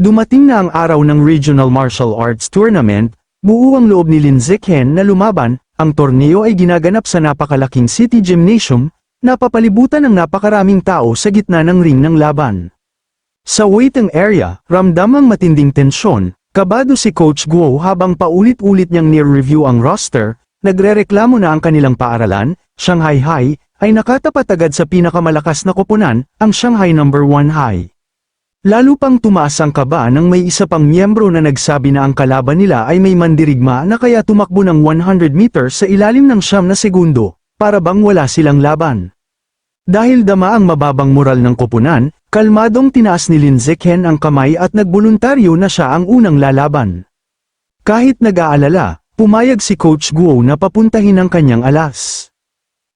Dumating na ang araw ng Regional Martial Arts Tournament, buo ang loob ni Lin Zichen na lumaban. Ang torneo ay ginaganap sa napakalaking City Gymnasium, napapalibutan ng napakaraming tao sa gitna ng ring ng laban. Sa waiting area, ramdam ang matinding tensyon, kabado si Coach Guo habang paulit-ulit niyang nire-review ang roster, nagrereklamo na ang kanilang paaralan, Shanghai High, ay nakatapat agad sa pinakamalakas na koponan, ang Shanghai No. 1 High. Lalo pang tumaas ang kaba nang may isa pang miyembro na nagsabi na ang kalaban nila ay may mandirigma na kaya tumakbo ng 100 meters sa ilalim ng 9 na segundo, para bang wala silang laban. Dahil dama ang mababang moral ng koponan, kalmadong tinaas ni Lin Zichen ang kamay at nagboluntaryo na siya ang unang lalaban. Kahit nag-aalala, pumayag si Coach Guo na papuntahin ang kanyang alas.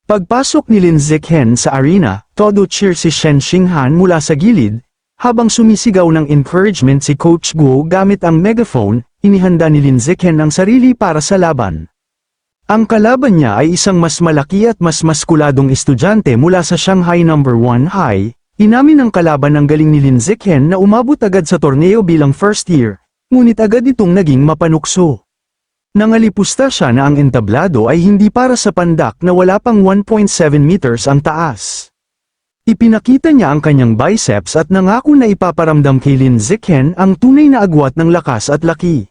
Pagpasok ni Lin Zichen sa arena, todo cheer si Shen Xinghan mula sa gilid. Habang sumisigaw ng encouragement si Coach Guo gamit ang megaphone, inihanda ni Lin Zichen ang sarili para sa laban. Ang kalaban niya ay isang mas malaki at mas maskuladong estudyante mula sa Shanghai No. 1 High. Inamin ng kalaban ang galing ni Lin Zichen na umabot agad sa torneo bilang first year, ngunit agad itong naging mapanukso. Nangalipusta siya na ang entablado ay hindi para sa pandak na wala pang 1.7 meters ang taas. Ipinakita niya ang kanyang biceps at nangako na ipaparamdam kay Lin Zichen ang tunay na agwat ng lakas at laki.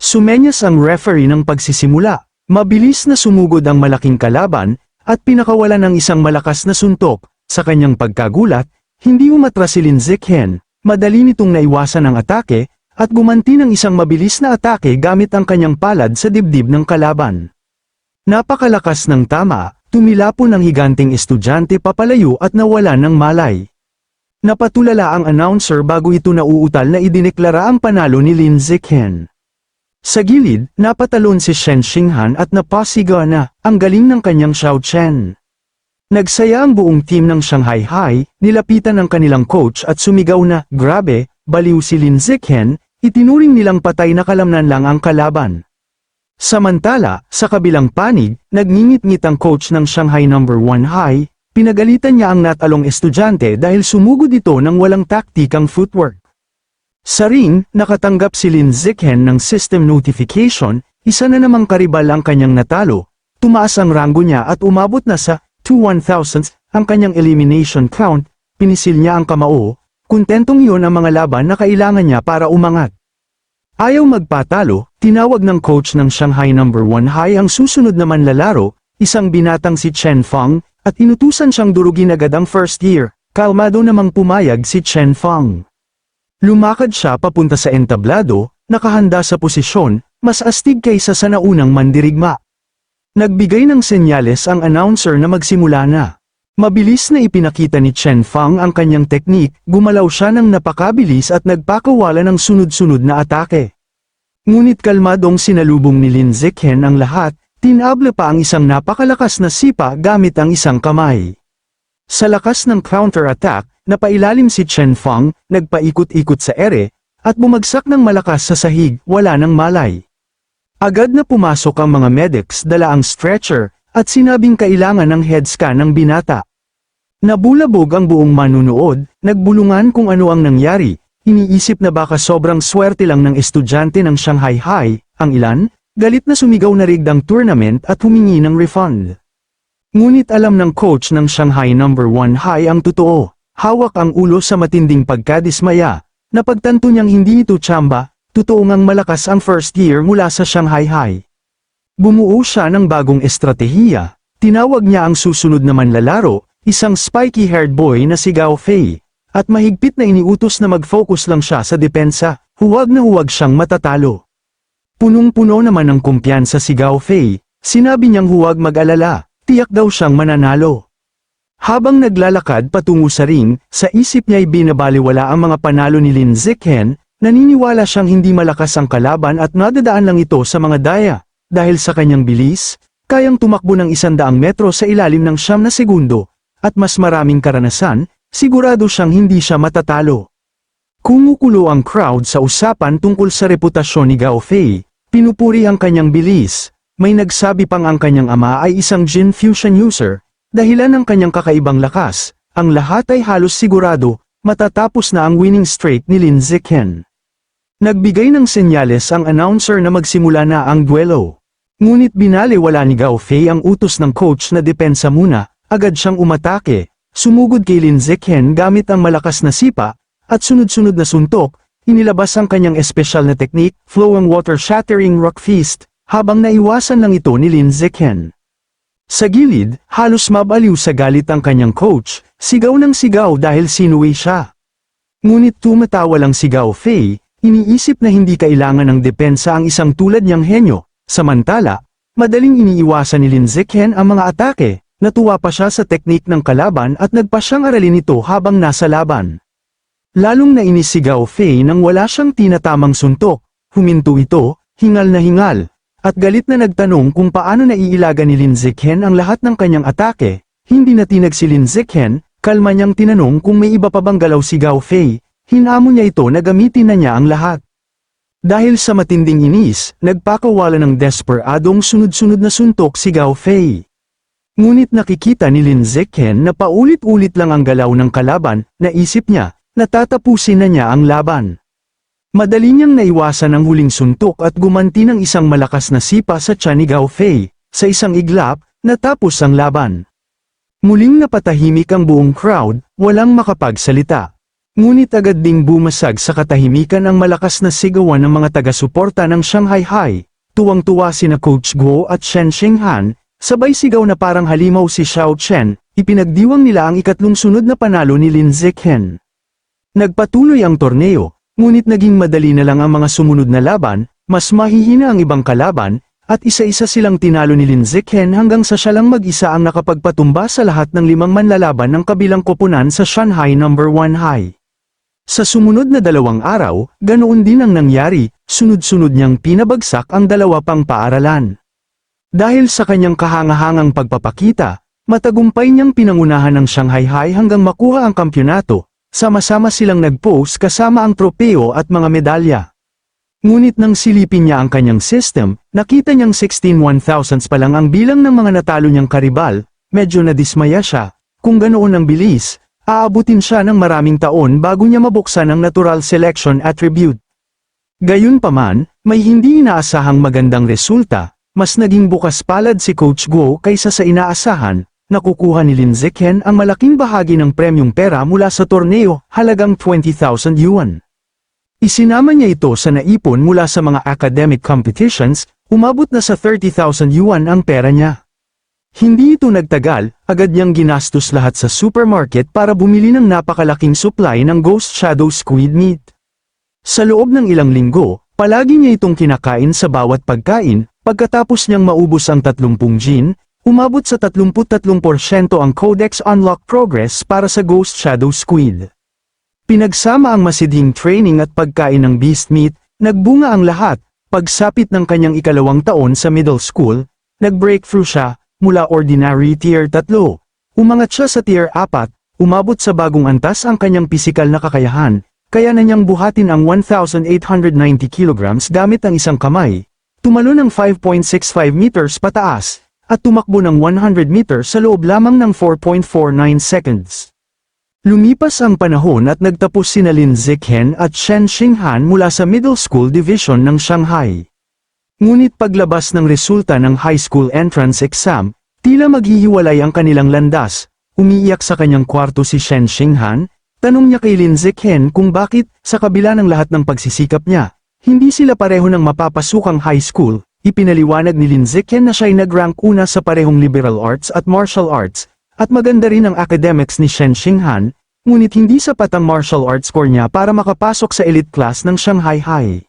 Sumenyas ang referee ng pagsisimula, mabilis na sumugod ang malaking kalaban, at pinakawalan ng isang malakas na suntok. Sa kanyang pagkagulat, hindi umatras si Lin Zichen, madali nitong naiwasan ang atake, at gumanti ng isang mabilis na atake gamit ang kanyang palad sa dibdib ng kalaban. Napakalakas ng tama. Tumilapon ang higanting estudyante papalayo at nawala ng malay. Napatulala ang announcer bago ito nauutal na idineklara ang panalo ni Lin Zichen. Sa gilid, napatalon si Shen Xinghan at napasigaw na, ang galing ng kanyang Xiao Chen. Nagsaya ang buong team ng Shanghai High, nilapitan ang kanilang coach at sumigaw na, grabe, baliw si Lin Zichen, itinuring nilang patay na kalamnan lang ang kalaban. Samantala, sa kabilang panig, nagngingit-ngit ang coach ng Shanghai No. 1 High, pinagalitan niya ang natalong estudyante dahil sumugod ito ng walang taktikang footwork. Sa ring, nakatanggap si Lin Zichen ng system notification, isa na namang karibal ang kanyang natalo, tumaas ang ranggo niya at umabot na sa 2/1000 ang kanyang elimination count, pinisil niya ang kamao, kontentong iyon ang mga laban na kailangan niya para umangat. Ayaw magpatalo, tinawag ng coach ng Shanghai No. 1 High ang susunod na manlalaro, isang binatang si Chen Feng, at inutusan siyang durugin agad ang first year. Kalmado namang pumayag si Chen Feng. Lumakad siya papunta sa entablado, nakahanda sa posisyon, mas astig kaysa sa naunang mandirigma. Nagbigay ng senyales ang announcer na magsimula na. Mabilis na ipinakita ni Chen Feng ang kanyang teknik, gumalaw siya ng napakabilis at nagpakawala ng sunod-sunod na atake. Ngunit kalmadong sinalubong ni Lin Zichen ang lahat, tinabla pa ang isang napakalakas na sipa gamit ang isang kamay. Sa lakas ng counter-attack, napailalim si Chen Feng, nagpaikot-ikot sa ere, at bumagsak ng malakas sa sahig, wala ng malay. Agad na pumasok ang mga medics dala ang stretcher, at sinabing kailangan ng head scan ng binata. Nabulabog ang buong manunood, nagbulungan kung ano ang nangyari, iniisip na baka sobrang swerte lang ng estudyante ng Shanghai High, ang ilan, galit na sumigaw na rigged ang tournament at humingi ng refund. Ngunit alam ng coach ng Shanghai No. 1 High ang totoo, hawak ang ulo sa matinding pagkadismaya, napagtanto niyang hindi ito tsamba, totoo ngang malakas ang first year mula sa Shanghai High. Bumuo siya ng bagong estratehiya, tinawag niya ang susunod na manlalaro, isang spiky-haired boy na si Gao Fei, at mahigpit na iniutos na mag-focus lang siya sa depensa, huwag na huwag siyang matatalo. Punong-puno naman ng kumpiyansa si Gao Fei, sinabi niyang huwag mag-alala, tiyak daw siyang mananalo. Habang naglalakad patungo sa ring, sa isip niya'y binabaliwala ang mga panalo ni Lin Zichen, naniniwala siyang hindi malakas ang kalaban at nadadaan lang ito sa mga daya. Dahil sa kanyang bilis, kayang tumakbo ng 100 metro sa ilalim ng 9 na segundo, at mas maraming karanasan, sigurado siyang hindi siya matatalo. Kumukulo ang crowd sa usapan tungkol sa reputasyon ni Gao Fei, pinupuri ang kanyang bilis, may nagsabi pang ang kanyang ama ay isang Jin Fusion user, dahilan ng kanyang kakaibang lakas, ang lahat ay halos sigurado, matatapos na ang winning streak ni Lin Zichen. Nagbigay ng senyales ang announcer na magsimula na ang duelo. Ngunit binaliwala ni Gao Fei ang utos ng coach na depensa muna, agad siyang umatake, sumugod kay Lin Zichen gamit ang malakas na sipa, at sunod-sunod na suntok, inilabas ang kanyang espesyal na teknik, flowing water shattering rock fist, habang naiwasan lang ito ni Lin Zichen. Sa gilid, halos mabaliw sa galit ang kanyang coach, sigaw ng sigaw dahil sinuwi siya. Ngunit tumatawa lang si Gao Fei, iniisip na hindi kailangan ng depensa ang isang tulad niyang henyo, samantala, madaling iniiwasan ni Lin Zichen ang mga atake, natuwa pa siya sa teknik ng kalaban at nagpa siyang aralin ito habang nasa laban. Lalong nainis si Gao Fei nang wala siyang tinatamang suntok, huminto ito, hingal na hingal, at galit na nagtanong kung paano naiilaga ni Lin Zichen ang lahat ng kanyang atake. Hindi natinag si Lin Zichen, kalma niyang tinanong kung may iba pa bang galaw si Gao Fei, hinamon niya ito na gamitin na niya ang lahat. Dahil sa matinding inis, nagpakawala ng desperadong sunod-sunod na suntok si Gao Fei. Ngunit nakikita ni Lin Zichen na paulit-ulit lang ang galaw ng kalaban, naisip niya, natatapusin na niya ang laban. Madali niyang naiwasan ang huling suntok at gumanti ng isang malakas na sipa sa tiyan ni Gao Fei. Sa isang iglap, natapos ang laban. Muling napatahimik ang buong crowd, walang makapagsalita. Ngunit agad ding bumasag sa katahimikan ang malakas na sigawan ng mga taga-suporta ng Shanghai High. Tuwang-tuwa sina Coach Guo at Shen Xinghan, sabay sigaw na parang halimaw si Xiao Chen, ipinagdiwang nila ang ikatlong sunod na panalo ni Lin Zichen. Nagpatuloy ang torneo, ngunit naging madali na lang ang mga sumunod na laban, mas mahihina ang ibang kalaban, at isa-isa silang tinalo ni Lin Zichen hanggang sa siya lang mag-isa ang nakapagpatumba sa lahat ng 5 manlalaban ng kabilang koponan sa Shanghai No. 1 High. Sa sumunod na 2 araw, ganoon din ang nangyari, sunod-sunod niyang pinabagsak ang 2 pang paaralan. Dahil sa kanyang kahangahangang pagpapakita, matagumpay niyang pinangunahan ng Shanghai High hanggang makuha ang kampyonato, sama-sama silang nag-pose kasama ang tropeo at mga medalya. Ngunit nang silipin niya ang kanyang system, nakita niyang 16,000s pa lang ang bilang ng mga natalo niyang karibal, medyo nadismaya siya, kung ganoon ang bilis, aabutin siya ng maraming taon bago niya mabuksan ang natural selection attribute. Gayunpaman, may hindi inaasahang magandang resulta, mas naging bukas palad si Coach Guo kaysa sa inaasahan, nakukuha ni Lin Zichen ang malaking bahagi ng premyong pera mula sa torneo, halagang 20,000 yuan. Isinama niya ito sa naipon mula sa mga academic competitions, umabot na sa 30,000 yuan ang pera niya. Hindi ito nagtagal, agad niyang ginastos lahat sa supermarket para bumili ng napakalaking supply ng Ghost Shadow Squid Meat. Sa loob ng ilang linggo, palagi niya itong kinakain sa bawat pagkain, pagkatapos niyang maubos ang 30 gin, umabot sa 33% ang Codex Unlock Progress para sa Ghost Shadow Squid. Pinagsama ang masidhing training at pagkain ng beast meat, nagbunga ang lahat, pagsapit ng kanyang 2nd taon sa middle school, nag-breakthrough siya, mula ordinary tier 3. Umangat siya sa tier 4, umabot sa bagong antas ang kanyang pisikal na kakayahan, kaya na niyang buhatin ang 1,890 kilograms gamit ang isang kamay, tumalo ng 5.65 meters pataas, at tumakbo ng 100 meters sa loob lamang ng 4.49 seconds. Lumipas ang panahon at nagtapos sina Lin Zichen at Shen Xinghan mula sa middle school division ng Shanghai. Ngunit paglabas ng resulta ng high school entrance exam, tila maghihiwalay ang kanilang landas. Umiiyak sa kanyang kwarto si Shen Xinghan, tanong niya kay Lin Zichen kung bakit, sa kabila ng lahat ng pagsisikap niya, hindi sila pareho ng mapapasukang high school. Ipinaliwanag ni Lin Zichen na siya'y nag-rank una sa parehong liberal arts at martial arts, at maganda rin ang academics ni Shen Xinghan, ngunit hindi sapat ang martial arts score niya para makapasok sa elite class ng Shanghai High.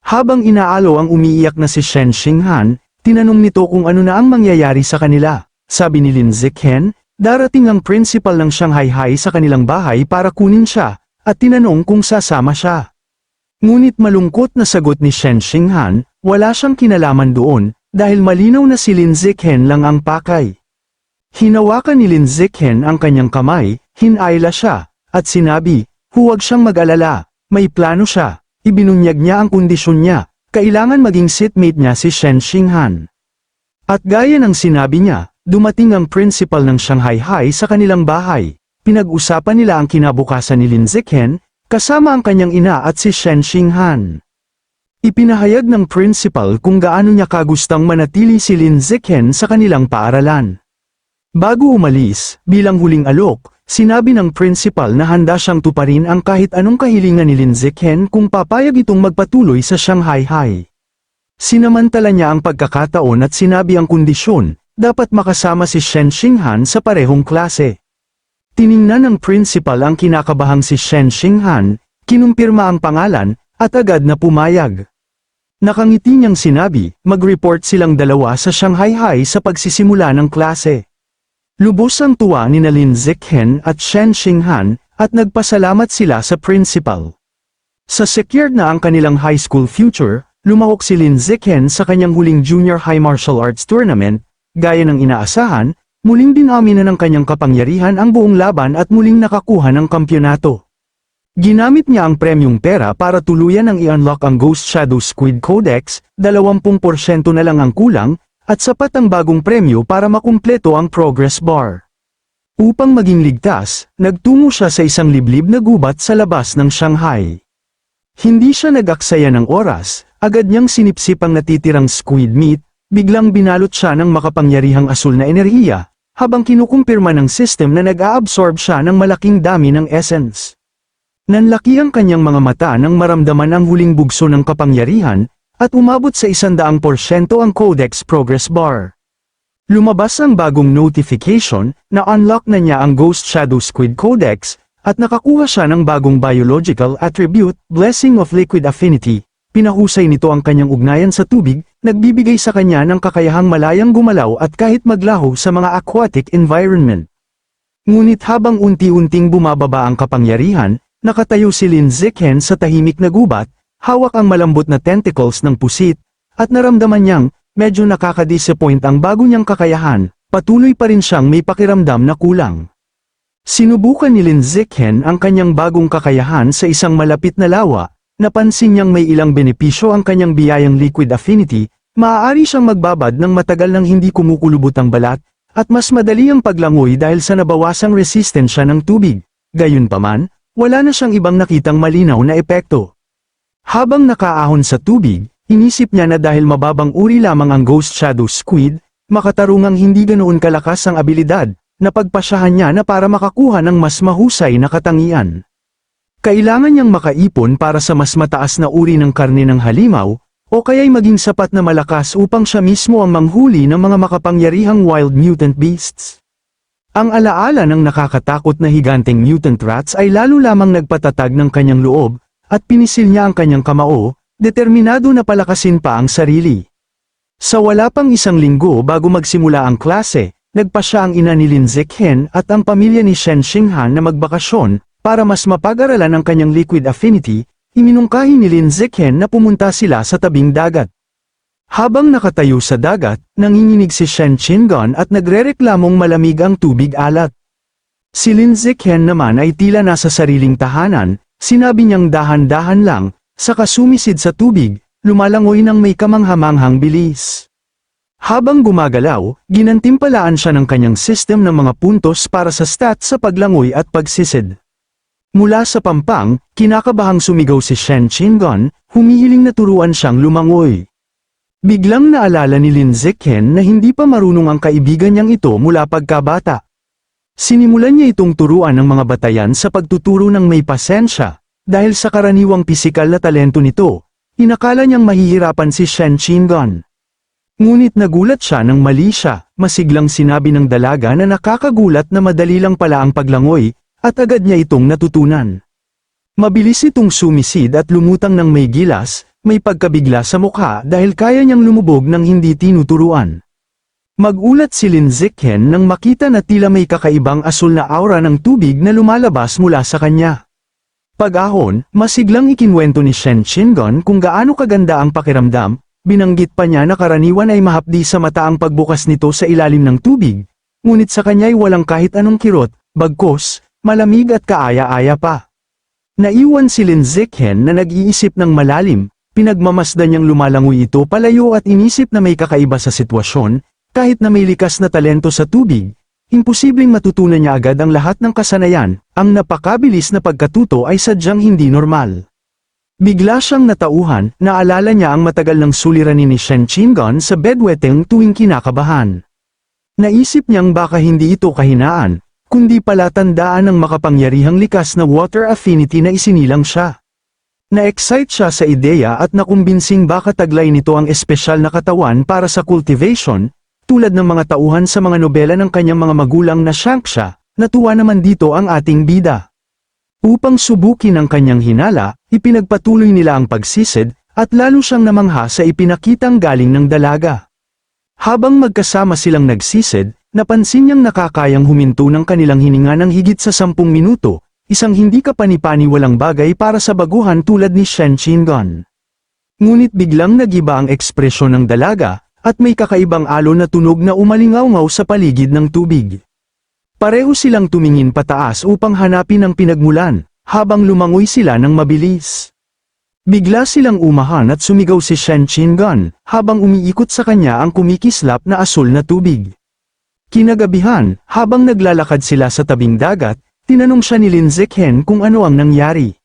Habang inaalo ang umiiyak na si Shen Xinghan, tinanong nito kung ano na ang mangyayari sa kanila. Sabi ni Lin Zichen, darating ang principal ng Shanghai High sa kanilang bahay para kunin siya, at tinanong kung sasama siya. Ngunit malungkot na sagot ni Shen Xinghan, wala siyang kinalaman doon, dahil malinaw na si Lin Zichen lang ang pakay. Hinawakan ni Lin Zichen ang kanyang kamay, hinayla siya, at sinabi, huwag siyang mag-alala, may plano siya. Ibinunyag niya ang kondisyon niya, kailangan maging seatmate niya si Shen Xinghan. At gaya ng sinabi niya, dumating ang principal ng Shanghai High sa kanilang bahay. Pinag-usapan nila ang kinabukasan ni Lin Zichen, kasama ang kanyang ina at si Shen Xinghan. Ipinahayag ng principal kung gaano niya kagustang manatili si Lin Zichen sa kanilang paaralan. Bago umalis, bilang huling alok, sinabi ng principal na handa siyang tuparin ang kahit anong kahilingan ni Lin Zichen kung papayag itong magpatuloy sa Shanghai High. Sinamantala niya ang pagkakataon at sinabi ang kondisyon, dapat makasama si Shen Xinghan sa parehong klase. Tiningnan ng principal ang kinakabahang si Shen Xinghan, kinumpirma ang pangalan, at agad na pumayag. Nakangiti niyang sinabi, mag-report silang dalawa sa Shanghai High sa pagsisimula ng klase. Lubos ang tuwa ni Lin Zichen at Shen Xinghan, at nagpasalamat sila sa principal. Sa secured na ang kanilang high school future, lumahok si Lin Zichen sa kanyang huling junior high martial arts tournament, gaya ng inaasahan, muling dinamina ng kanyang kapangyarihan ang buong laban at muling nakakuha ng kampyonato. Ginamit niya ang premyong pera para tuluyan ang i-unlock ang Ghost Shadow Squid Codex, 20% na lang ang kulang, at sapat ang bagong premyo para makumpleto ang progress bar. Upang maging ligtas, nagtungo siya sa isang liblib na gubat sa labas ng Shanghai. Hindi siya nag-aksaya ng oras, agad niyang sinipsip ang natitirang squid meat, biglang binalot siya ng makapangyarihang asul na enerhiya, habang kinukumpirma ng system na nag-a-absorb siya ng malaking dami ng essence. Nanlaki ang kanyang mga mata nang maramdaman ang huling bugso ng kapangyarihan, at umabot sa 100% ang Codex Progress Bar. Lumabas ang bagong notification, na unlock na niya ang Ghost Shadow Squid Codex, at nakakuha siya ng bagong biological attribute, Blessing of Liquid Affinity. Pinahusay nito ang kanyang ugnayan sa tubig, nagbibigay sa kanya ng kakayahang malayang gumalaw at kahit maglaho sa mga aquatic environment. Ngunit habang unti-unting bumababa ang kapangyarihan, nakatayo si Lin Zichen sa tahimik na gubat, hawak ang malambot na tentacles ng pusit, at naramdaman niyang, medyo nakaka-disappoint ang bago niyang kakayahan, patuloy pa rin siyang may pakiramdam na kulang. Sinubukan ni Lin Zichen ang kanyang bagong kakayahan sa isang malapit na lawa, napansin niyang may ilang benepisyo ang kanyang biyayang liquid affinity, maaari siyang magbabad ng matagal nang hindi kumukulubot ang balat, at mas madali ang paglangoy dahil sa nabawasang resistensya ng tubig. Gayunpaman, wala na siyang ibang nakitang malinaw na epekto. Habang nakaahon sa tubig, inisip niya na dahil mababang uri lamang ang Ghost Shadow Squid, makatarungang hindi ganoon kalakas ang abilidad, napagpasyahan niya na para makakuha ng mas mahusay na katangian. Kailangan niyang makaipon para sa mas mataas na uri ng karne ng halimaw, o kaya'y maging sapat na malakas upang siya mismo ang manghuli ng mga makapangyarihang wild mutant beasts. Ang alaala ng nakakatakot na higanteng mutant rats ay lalo lamang nagpatatag ng kanyang loob, at pinisil niya ang kanyang kamao, determinado na palakasin pa ang sarili. Sa wala pang isang linggo bago magsimula ang klase, nagpasya ang ina ni Lin Zichen at ang pamilya ni Shen Xinghan na magbakasyon, para mas mapag-aralan ang kanyang liquid affinity, iminungkahi ni Lin Zichen na pumunta sila sa tabing dagat. Habang nakatayo sa dagat, nanginginig si Shen Xinghan at nagrereklamong malamig ang tubig alat. Si Lin Zichen naman ay tila nasa sariling tahanan, sinabi niyang dahan-dahan lang, saka sumisid sa tubig, lumalangoy ng may kamanghamanghang bilis. Habang gumagalaw, ginantimpalaan siya ng kanyang system ng mga puntos para sa stats sa paglangoy at pagsisid. Mula sa pampang, kinakabahang sumigaw si Shen Xinghan, humihiling na turuan siyang lumangoy. Biglang naalala ni Lin Zichen na hindi pa marunong ang kaibigan niyang ito mula pagkabata. Sinimulan niya itong turuan ng mga batayan sa pagtuturo ng may pasensya, dahil sa karaniwang pisikal na talento nito, inakala niyang mahihirapan si Shen Xinghan. Ngunit nagulat siya nang mali siya, masiglang sinabi ng dalaga na nakakagulat na madali lang pala ang paglangoy, at agad niya itong natutunan. Mabilis itong sumisid at lumutang ng may gilas, may pagkabigla sa mukha dahil kaya niyang lumubog ng hindi tinuturuan. Magulat si Lin Zichen nang makita na tila may kakaibang asul na aura ng tubig na lumalabas mula sa kanya. Pag-ahon, masiglang ikinwento ni Shen Xinghan kung gaano kaganda ang pakiramdam, binanggit pa niya na karaniwan ay mahapdi sa mata ang pagbukas nito sa ilalim ng tubig, ngunit sa kanya'y walang kahit anong kirot, bagkos, malamig at kaaya-aya pa. Naiwan si Lin Zichen na nag-iisip ng malalim, pinagmamasdan niyang lumalangoy ito palayo at inisip na may kakaiba sa sitwasyon, kahit na may likas na talento sa tubig, imposibleng matutunan niya agad ang lahat ng kasanayan, ang napakabilis na pagkatuto ay sadyang hindi normal. Bigla siyang natauhan, naalala niya ang matagal ng suliranin ni Shen Qingan sa bedwetting tuwing kinakabahan. Naisip niyang baka hindi ito kahinaan, kundi pala tandaan ng makapangyarihang likas na water affinity na isinilang siya. Na-excite siya sa ideya at nakumbinsing baka taglay nito ang espesyal na katawan para sa cultivation, tulad ng mga tauhan sa mga nobela ng kanyang mga magulang na Shanxia. Natuwa naman dito ang ating bida. Upang subukin ang kanyang hinala, ipinagpatuloy nila ang pagsisid, at lalo siyang namangha sa ipinakitang galing ng dalaga. Habang magkasama silang nagsisid, napansin niyang nakakayang huminto ng kanilang hininga ng higit sa 10 minuto, isang hindi kapani-paniwalang bagay para sa baguhan tulad ni Shen Qingan. Ngunit biglang nagiba ang ekspresyon ng dalaga, at may kakaibang alon na tunog na umalingaw-ngaw sa paligid ng tubig. Pareho silang tumingin pataas upang hanapin ang pinagmulan, habang lumangoy sila ng mabilis. Bigla silang umahan at sumigaw si Shen Qingan, habang umiikot sa kanya ang kumikislap na asul na tubig. Kinagabihan, habang naglalakad sila sa tabing dagat, tinanong siya ni Lin Zichen kung ano ang nangyari.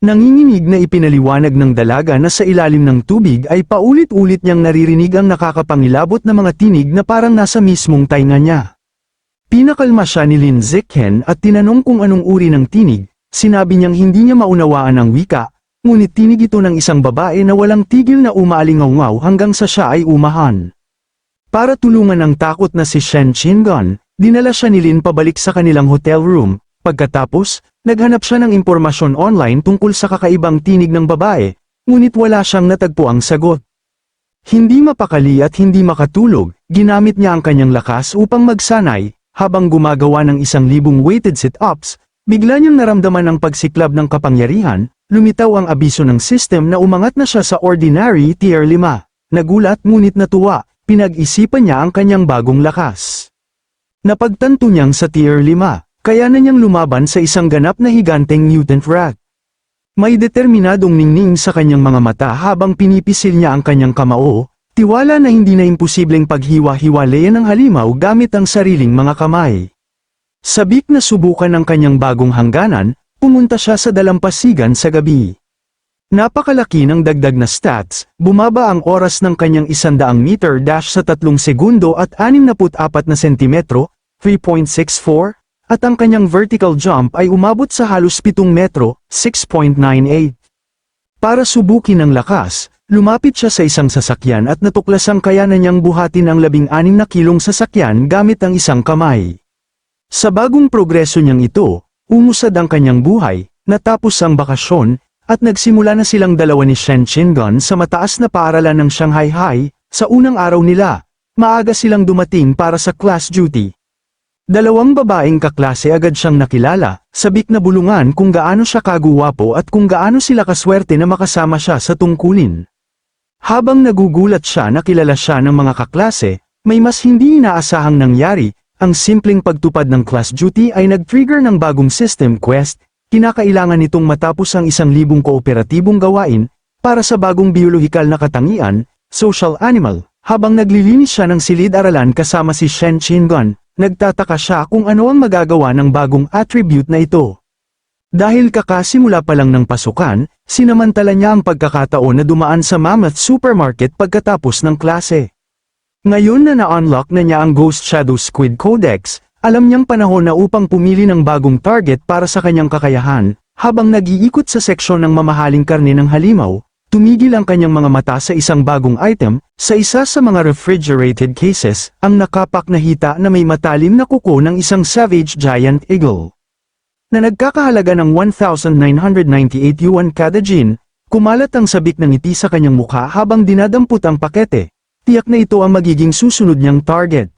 Nanginginig na ipinaliwanag ng dalaga na sa ilalim ng tubig ay paulit-ulit niyang naririnig ang nakakapangilabot na mga tinig na parang nasa mismong tainga niya. Pinakalma siya ni Lin Zichen at tinanong kung anong uri ng tinig, sinabi niyang hindi niya maunawaan ang wika, ngunit tinig ito ng isang babae na walang tigil na umaalingaw-ngaw hanggang sa siya ay umahan. Para tulungan ang takot na si Shen Qingan, dinala siya ni Lin pabalik sa kanilang hotel room. Pagkatapos, naghanap siya ng impormasyon online tungkol sa kakaibang tinig ng babae, ngunit wala siyang natagpuang sagot. Hindi mapakali at hindi makatulog, ginamit niya ang kanyang lakas upang magsanay, habang gumagawa ng 1,000 weighted sit-ups, bigla niyang naramdaman ang pagsiklab ng kapangyarihan, lumitaw ang abiso ng system na umangat na siya sa ordinary tier 5. Nagulat ngunit natuwa, pinag-isipan niya ang kanyang bagong lakas. Napagtanto niyang sa tier 5. Kaya na niyang lumaban sa isang ganap na higanteng mutant rat. May determinadong ningning sa kanyang mga mata habang pinipisil niya ang kanyang kamao, tiwala na hindi na imposibleng paghiwa-hiwalayan ng halimaw gamit ang sariling mga kamay. Sabik na subukan ang kanyang bagong hangganan, pumunta siya sa dalampasigan sa gabi. Napakalaki ng dagdag na stats, bumaba ang oras ng kanyang 100 meter dash sa 3 segundo at 64 na sentimetro, 3.64, at ang kanyang vertical jump ay umabot sa halos 7 metro, 6.98. Para subukin ang lakas, lumapit siya sa isang sasakyan at natuklasang kayanan niyang buhatin ang 16 na kilong sasakyan gamit ang isang kamay. Sa bagong progreso niyang ito, umusad ang kanyang buhay, natapos ang bakasyon, at nagsimula na silang dalawa ni Shen Qingan sa mataas na paaralan ng Shanghai High. Sa unang araw nila, maaga silang dumating para sa class duty. Dalawang babaeng kaklase agad siyang nakilala, sabik na bulungan kung gaano siya kaguwapo at kung gaano sila kaswerte na makasama siya sa tungkulin. Habang nagugulat siya na kilala siya ng mga kaklase, may mas hindi inaasahang nangyari, ang simpleng pagtupad ng class duty ay nag-trigger ng bagong system quest, kinakailangan nitong matapos ang 1,000 kooperatibong gawain, para sa bagong biolohikal na katangian, social animal. Habang naglilinis siya ng silid-aralan kasama si Shen Qingan, nagtataka siya kung ano ang magagawa ng bagong attribute na ito. Dahil kakasimula pa lang ng pasukan, sinamantala niya ang pagkakataon na dumaan sa Mammoth Supermarket pagkatapos ng klase. Ngayon na na-unlock na niya ang Ghost Shadow Squid Codex, alam niyang panahon na upang pumili ng bagong target para sa kanyang kakayahan. Habang nag-iikot sa seksyon ng mamahaling karne ng halimaw, tumigil ang kanyang mga mata sa isang bagong item, sa isa sa mga refrigerated cases, ang nakapak na hita na may matalim na kuko ng isang savage giant eagle. Na nagkakahalaga ng 1,998 yuan kada jin, kumalat ang sabik ng ngiti sa kanyang mukha habang dinadampot ang pakete. Tiyak na ito ang magiging susunod niyang target.